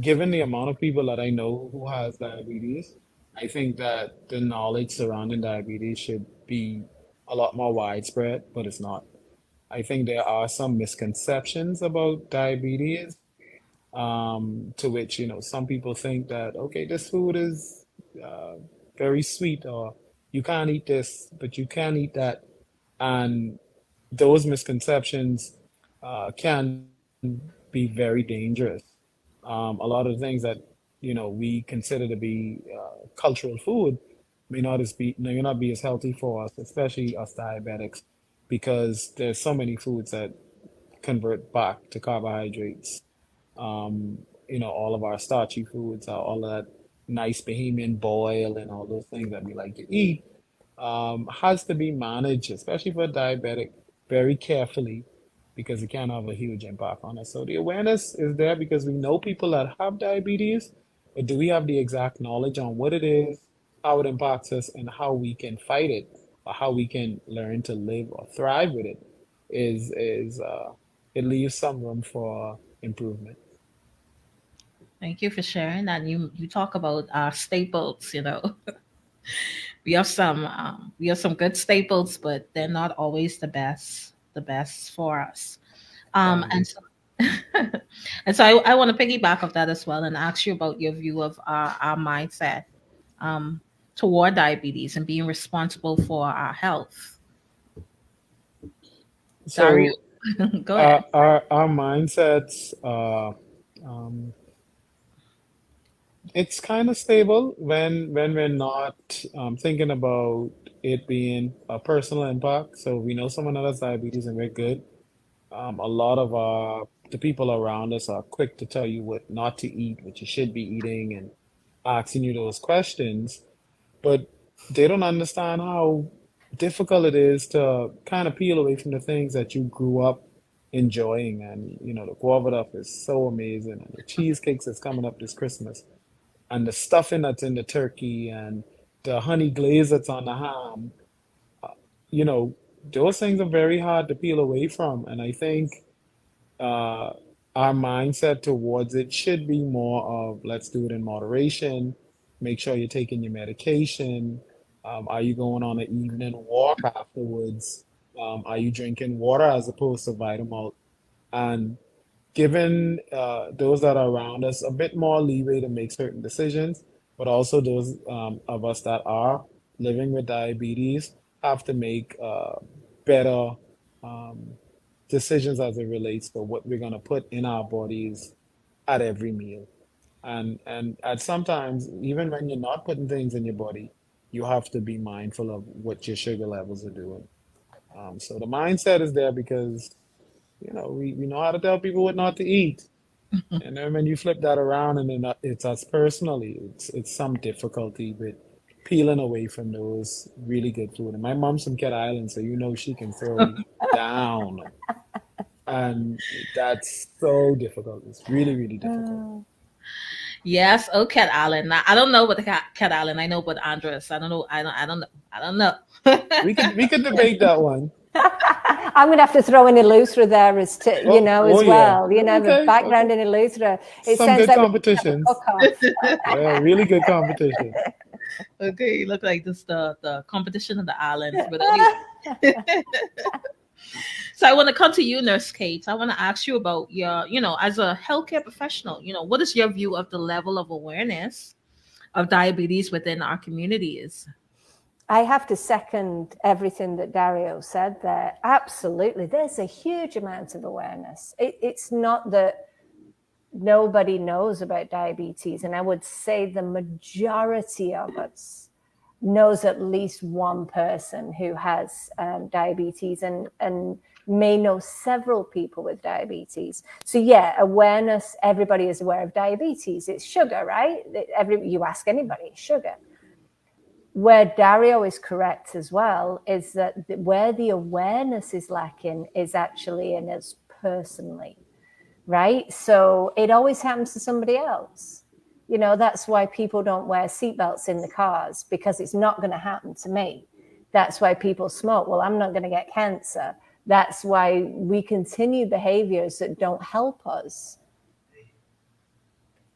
S4: given the amount of people that I know who has diabetes, I think that the knowledge surrounding diabetes should be a lot more widespread, but it's not. I think there are some misconceptions about diabetes, to which, some people think that, okay, this food is uh, very sweet, or you can't eat this, but you can eat that. And those misconceptions can be very dangerous. A lot of the things that we consider to be cultural food may not be as healthy for us, especially us diabetics, because there's so many foods that convert back to carbohydrates. All of our starchy foods, all of that nice Bahamian boil and all those things that we like to eat, has to be managed, especially for a diabetic, very carefully because it can have a huge impact on us. So the awareness is there because we know people that have diabetes, but do we have the exact knowledge on what it is, how it impacts us, and how we can fight it, or how we can learn to live or thrive with it? It leaves some room for improvement.
S2: Thank you for sharing that. You talk about staples. We have some good staples, but they're not always the best for us. And
S4: Boundaries.
S2: so and so I want to piggyback off that as well and ask you about your view of our mindset um, toward diabetes and being responsible for our health. Dario,
S4: So
S2: go ahead.
S4: our mindsets, um, it's kind of stable when we're not thinking about it being a personal impact. So we know someone that has diabetes and we're good. A lot of the people around us are quick to tell you what not to eat, what you should be eating, and asking you those questions, but they don't understand how difficult it is to kind of peel away from the things that you grew up enjoying. And the guava duck is so amazing, and the cheesecakes that's coming up this Christmas, and the stuffing that's in the turkey, and the honey glaze that's on the ham. You know, those things are very hard to peel away from. And I think uh, our mindset towards it should be more of let's do it in moderation. Make sure you're taking your medication. Are you going on an evening walk afterwards? Are you drinking water as opposed to Vitamalt? And giving those that are around us a bit more leeway to make certain decisions, but also those of us that are living with diabetes have to make better um, decisions as it relates to what we're going to put in our bodies at every meal. And at sometimes, even when you're not putting things in your body, you have to be mindful of what your sugar levels are doing. So the mindset is there because we know how to tell people what not to eat. And then when you flip that around and then it's us personally, it's some difficulty with peeling away from those really good food. And my mom's from Cat Island, so she can throw you down. And that's so difficult. It's really, really difficult.
S2: Yes, oh, Cat Island. Now, I don't know about the Cat Island. I know about Andres. I don't know. I don't know. I don't know.
S4: We could debate that one.
S3: I'm going to have to throw in Eleuthera there as to,
S4: Oh,
S3: as
S4: yeah.
S3: well. The
S4: Okay,
S3: background in Eleuthera. It
S4: Some
S3: sounds
S4: good
S3: like we have a
S4: competitions.
S3: cook-off.
S4: Yeah, really good competition.
S2: Okay, you look like this the competition of the islands. But anyway. So I want to come to you, Nurse Kate. I want to ask you about your, as a healthcare professional, what is your view of the level of awareness of diabetes within our communities?
S3: I have to second everything that Dario said there. Absolutely. There's a huge amount of awareness. It's not that nobody knows about diabetes. And I would say the majority of us knows at least one person who has diabetes and may know several people with diabetes. So yeah, awareness, everybody is aware of diabetes. It's sugar, right? You ask anybody, it's sugar. Where Dario is correct as well is that where the awareness is lacking is actually in us personally, right? So it always happens to somebody else. That's why people don't wear seatbelts in the cars, because it's not going to happen to me. That's why people smoke. Well, I'm not going to get cancer. That's why we continue behaviors that don't help us.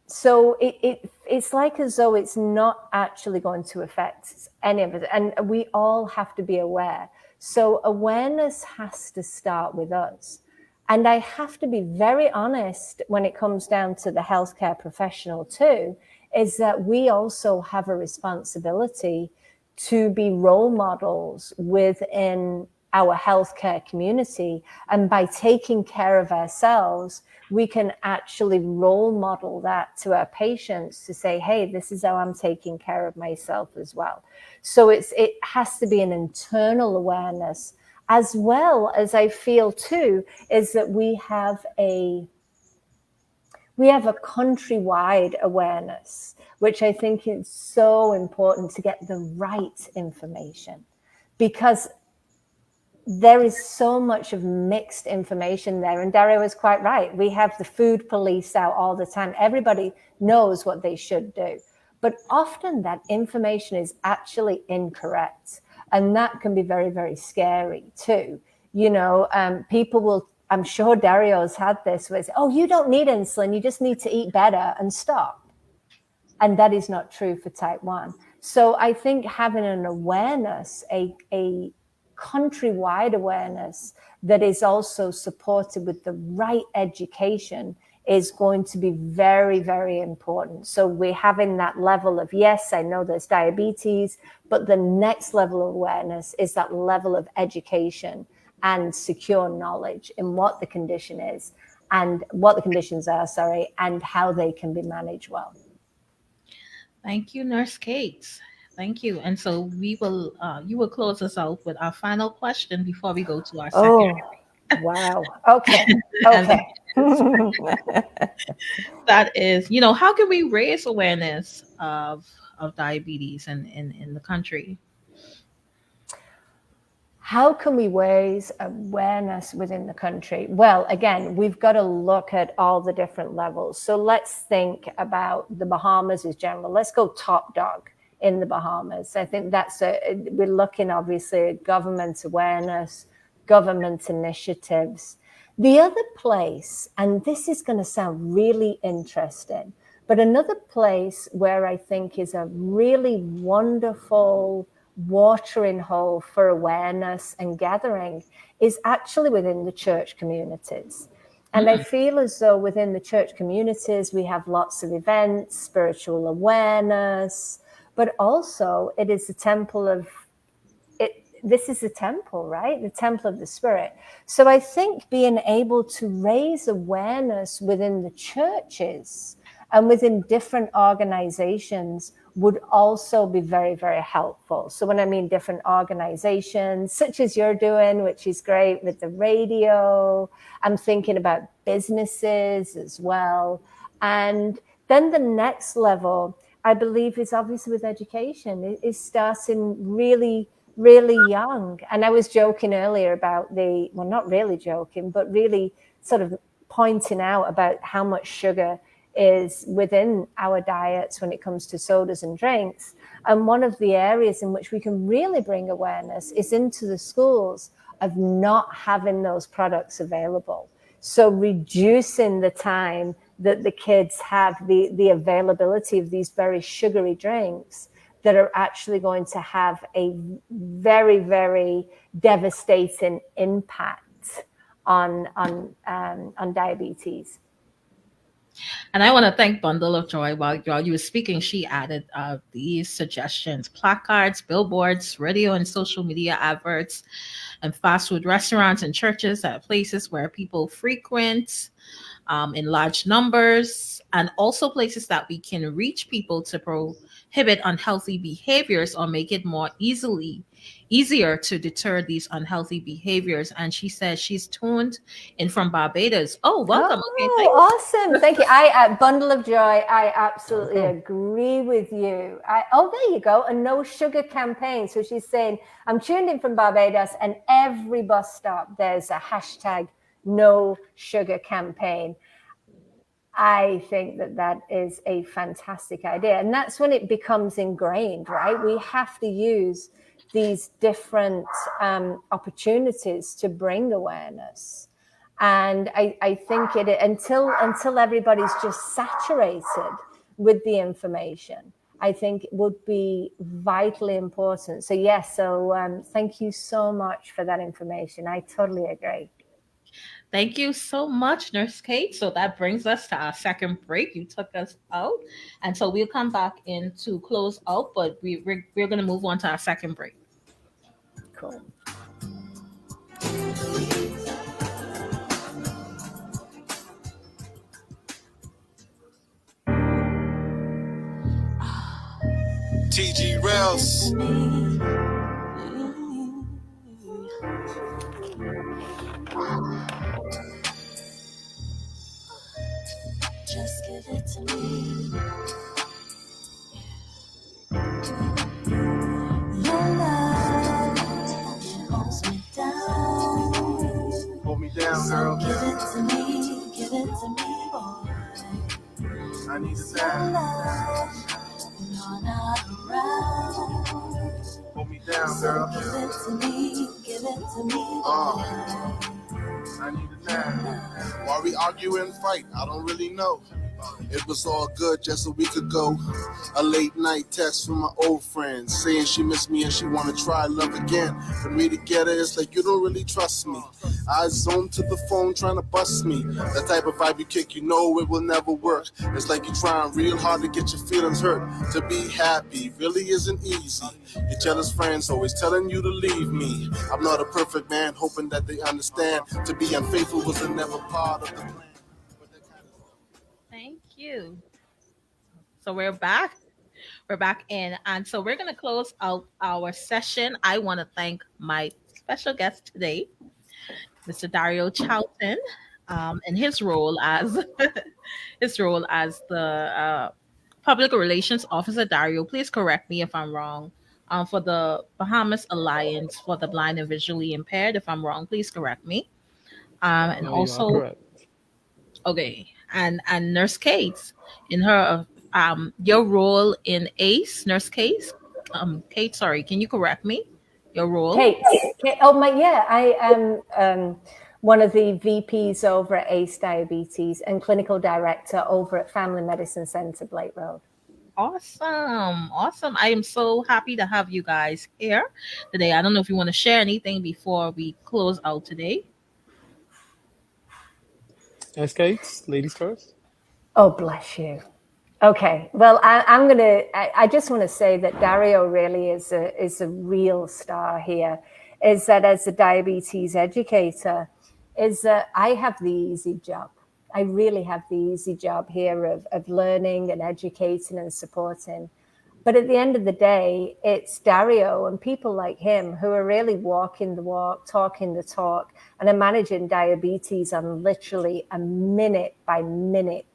S3: So it's like as though it's not actually going to affect any of it. And we all have to be aware. So awareness has to start with us. And I have to be very honest when it comes down to the healthcare professional too, is that we also have a responsibility to be role models within our healthcare community. And by taking care of ourselves, we can actually role model that to our patients to say, hey, this is how I'm taking care of myself as well. So it has to be an internal awareness, as well as I feel too, is that we have a countrywide awareness, which I think is so important to get the right information, because there is so much of mixed information there. And Dario is quite right. We have the food police out all the time. Everybody knows what they should do. But often that information is actually incorrect. And that can be very, very scary too. People will, I'm sure Dario's had this, where it's, oh, you don't need insulin. You just need to eat better and stop. And that is not true for type 1. So I think having an awareness, a countrywide awareness that is also supported with the right education is going to be very, very important. So we're having that level of, yes, I know there's diabetes, but the next level of awareness is that level of education and secure knowledge in what the condition is and what the conditions are, and how they can be managed well.
S2: Thank you, Nurse Kate. Thank you. And so we will, you will close us out with our final question before we go to our second.
S3: Oh, wow. Okay. Okay.
S2: That is, how can we raise awareness of diabetes in the country?
S3: How can we raise awareness within the country? Well, again, we've got to look at all the different levels. So let's think about the Bahamas as general. Let's go top dog in the Bahamas. I think we're looking obviously at government awareness, government initiatives. The other place, and this is going to sound really interesting, but another place where I think is a really wonderful watering hole for awareness and gathering is actually within the church communities. And I feel as though within the church communities, we have lots of events, spiritual awareness, but also it is the temple of it. This is the temple, right? The temple of the Spirit. So I think being able to raise awareness within the churches and within different organizations would also be very, very helpful. So when I mean different organizations, such as you're doing, which is great with the radio, I'm thinking about businesses as well. And then the next level, I believe, is obviously with education. It is starting really, really young. And I was joking earlier about well, not really joking, but really sort of pointing out about how much sugar is within our diets when it comes to sodas and drinks. And one of the areas in which we can really bring awareness is into the schools of not having those products available. So reducing the time that the kids have the availability of these very sugary drinks that are actually going to have a very, very devastating impact on diabetes.
S2: And I want to thank Bundle of Joy. While you were speaking, she added these suggestions: placards, billboards, radio and social media adverts, and fast food restaurants and churches at places where people frequent in large numbers, and also places that we can reach people to prohibit unhealthy behaviors or make it more easier to deter these unhealthy behaviors. And she says she's tuned in from Barbados. Oh, welcome. Okay, thank you.
S3: Awesome. Thank you. I Bundle of Joy, I absolutely agree with you. There you go. A no sugar campaign. So she's saying, I'm tuned in from Barbados, and every bus stop there's a hashtag no sugar campaign. I think that is a fantastic idea. And that's when it becomes ingrained, right? We have to use these different opportunities to bring awareness. And I think until everybody's just saturated with the information, I think it would be vitally important. So yes, thank you so much for that information. I totally agree.
S2: Thank you so much, Nurse Kate. So that brings us to our second break. You took us out. And so we'll come back in to close out, but we're going to move on to our second break.
S3: Cool.
S5: TG Rails.
S6: Just give it to me. Your love holds me down.
S5: Hold me down, girl.
S6: Give it to me, boy.
S5: I need it
S6: Your
S5: now.
S6: love, you're not around.
S5: Hold me down, girl.
S6: Give it to me, boy.
S5: I need it now. Why we argue and fight? I don't really know. It was all good just a week ago. A late night text from my old friend saying she missed me and she wanna try love again. For me to get her, it's like you don't really trust me. I zone to the phone trying to bust me. That type of vibe you kick, you know it will never work. It's like you're trying real hard to get your feelings hurt. To be happy really isn't easy. Your jealous friends always telling you to leave me. I'm not a perfect man, hoping that they understand. To be unfaithful was never part of the plan.
S2: Thank you. So we're back. We're back in. And so we're going to close out our session. I want to thank my special guest today, Mr. Dario Charlton, in his role as the public relations officer. Dario, please correct me if I'm wrong. For the Bahamas Alliance for the Blind and Visually Impaired. If I'm wrong, please correct me. And
S4: No,
S2: also,
S4: you are correct.
S2: okay, and Nurse Kate, in her your role in ACE, Nurse Kate. Kate, sorry, can you correct me? Your role?
S3: Kate. Oh my, yeah. I am one of the VPs over at ACE Diabetes and clinical director over at Family Medicine Center, Blake Road.
S2: Awesome. Awesome. I am so happy to have you guys here today. I don't know if you want to share anything before we close out today.
S4: Yes, Kate, ladies first.
S3: Oh, bless you. Okay. Well, I just want to say that Dario really is a real star here. Is that as a diabetes educator, is that I have the easy job. I really have the easy job here of learning and educating and supporting. But at the end of the day, it's Dario and people like him who are really walking the walk, talking the talk, and are managing diabetes on literally a minute by minute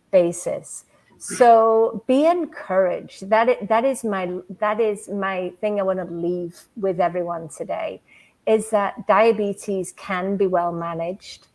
S3: basis. So be encouraged. That is my thing I want to leave with everyone today, is that diabetes can be well managed,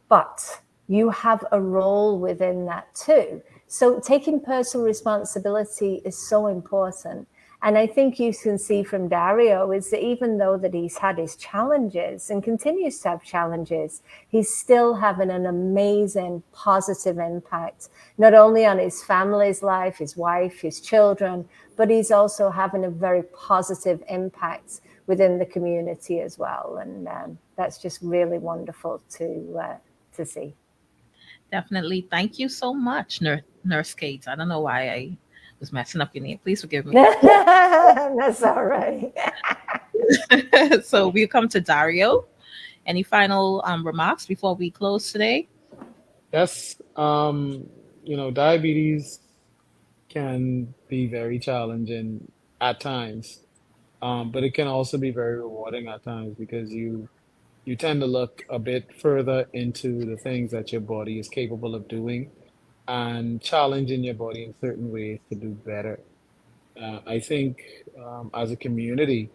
S3: but you have a role within that too. So taking personal responsibility is so important. And I think you can see from Dario is that even though that he's had his challenges and continues to have challenges, he's still having an amazing positive impact, not only on his family's life, his wife, his children, but he's also having a very positive impact within the community as well. And that's just really wonderful to see.
S2: Definitely. Thank you so much, Nurse Kate. I don't know why I was messing up your name. Please forgive me.
S3: That's all right.
S2: So we'll come to Dario. Any final remarks before we close today?
S4: Yes, diabetes can be very challenging at times, but it can also be very rewarding at times because you tend to look a bit further into the things that your body is capable of doing and challenging your body in certain ways to do better. I think as a community,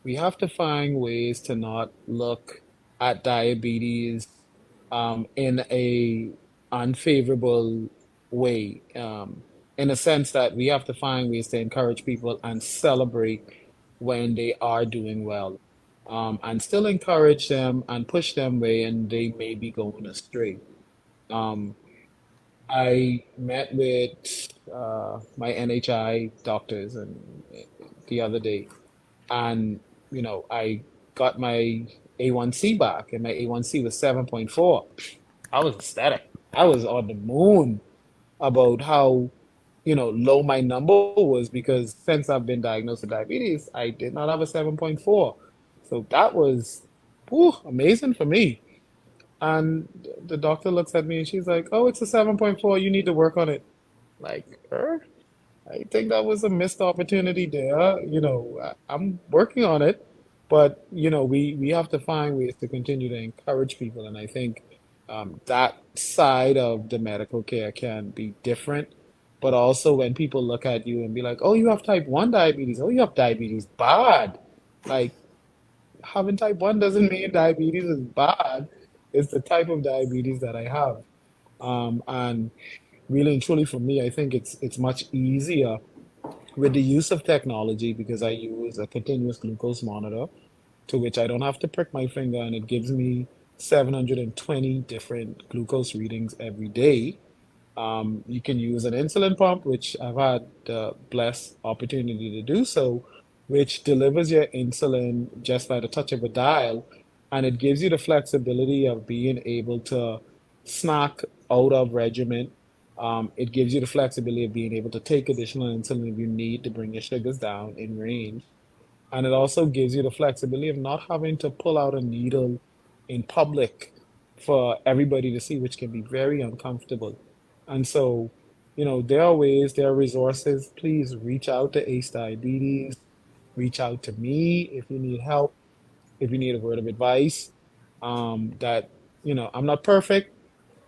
S4: we have to find ways to not look at diabetes in a unfavorable way. In a sense that we have to find ways to encourage people and celebrate when they are doing well, and still encourage them and push them when they may be going astray. Um, I met with my NHI doctors the other day, and I got my A1C back, and my A1C was 7.4. I was ecstatic. I was on the moon about how low my number was because since I've been diagnosed with diabetes, I did not have a 7.4. So that was amazing for me. And the doctor looks at me and she's like, "Oh, it's a 7.4. You need to work on it." Like, I think that was a missed opportunity there. I'm working on it, but we have to find ways to continue to encourage people, and I think that side of the medical care can be different. But also when people look at you and be like, "Oh, you have type 1 diabetes. Oh, you have diabetes bad." Like, having type 1 doesn't mean diabetes is bad. It's the type of diabetes that I have. And really and truly for me, I think it's much easier with the use of technology because I use a continuous glucose monitor to which I don't have to prick my finger and it gives me 720 different glucose readings every day. You can use an insulin pump, which I've had the blessed opportunity to do so, which delivers your insulin just by the touch of a dial, and it gives you the flexibility of being able to snack out of regimen. It gives you the flexibility of being able to take additional insulin if you need to bring your sugars down in range. And it also gives you the flexibility of not having to pull out a needle in public for everybody to see, which can be very uncomfortable. And so, there are ways, there are resources. Please reach out to ACE Diabetes, reach out to me if you need help, if you need a word of advice. I'm not perfect,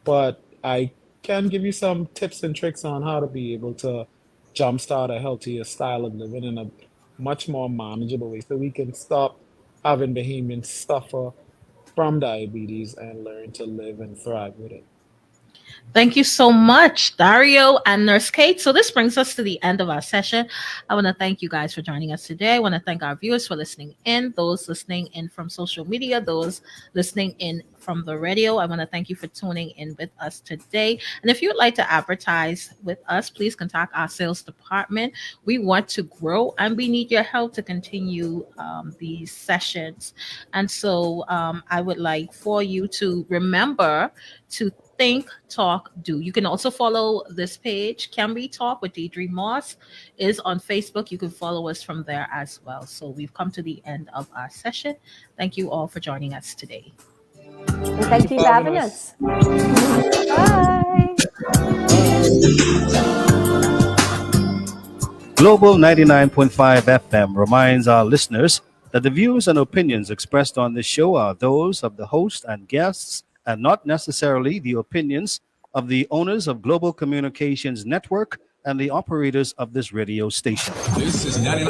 S4: but I can give you some tips and tricks on how to be able to jumpstart a healthier style of living in a much more manageable way so we can stop having Bahamians suffer from diabetes and learn to live and thrive with it.
S2: Thank you so much, Dario and Nurse Kate. So this brings us to the end of our session. I want to thank you guys for joining us today. I want to thank our viewers for listening in, those listening in from social media, those listening in from the radio. I want to thank you for tuning in with us today. And if you would like to advertise with us, please contact our sales department. We want to grow and we need your help to continue these sessions. And so I would like for you to remember to think, talk, do. You can also follow this page, Can We Talk with Deidre Moss, is on Facebook. You can follow us from there as well. So we've come to the end of our session. Thank you all for joining us today.
S3: And thank you for having us. Bye.
S1: Global 99.5 FM reminds our listeners that the views and opinions expressed on this show are those of the host and guests and not necessarily the opinions of the owners of Global Communications Network and the operators of this radio station.
S7: This is 99.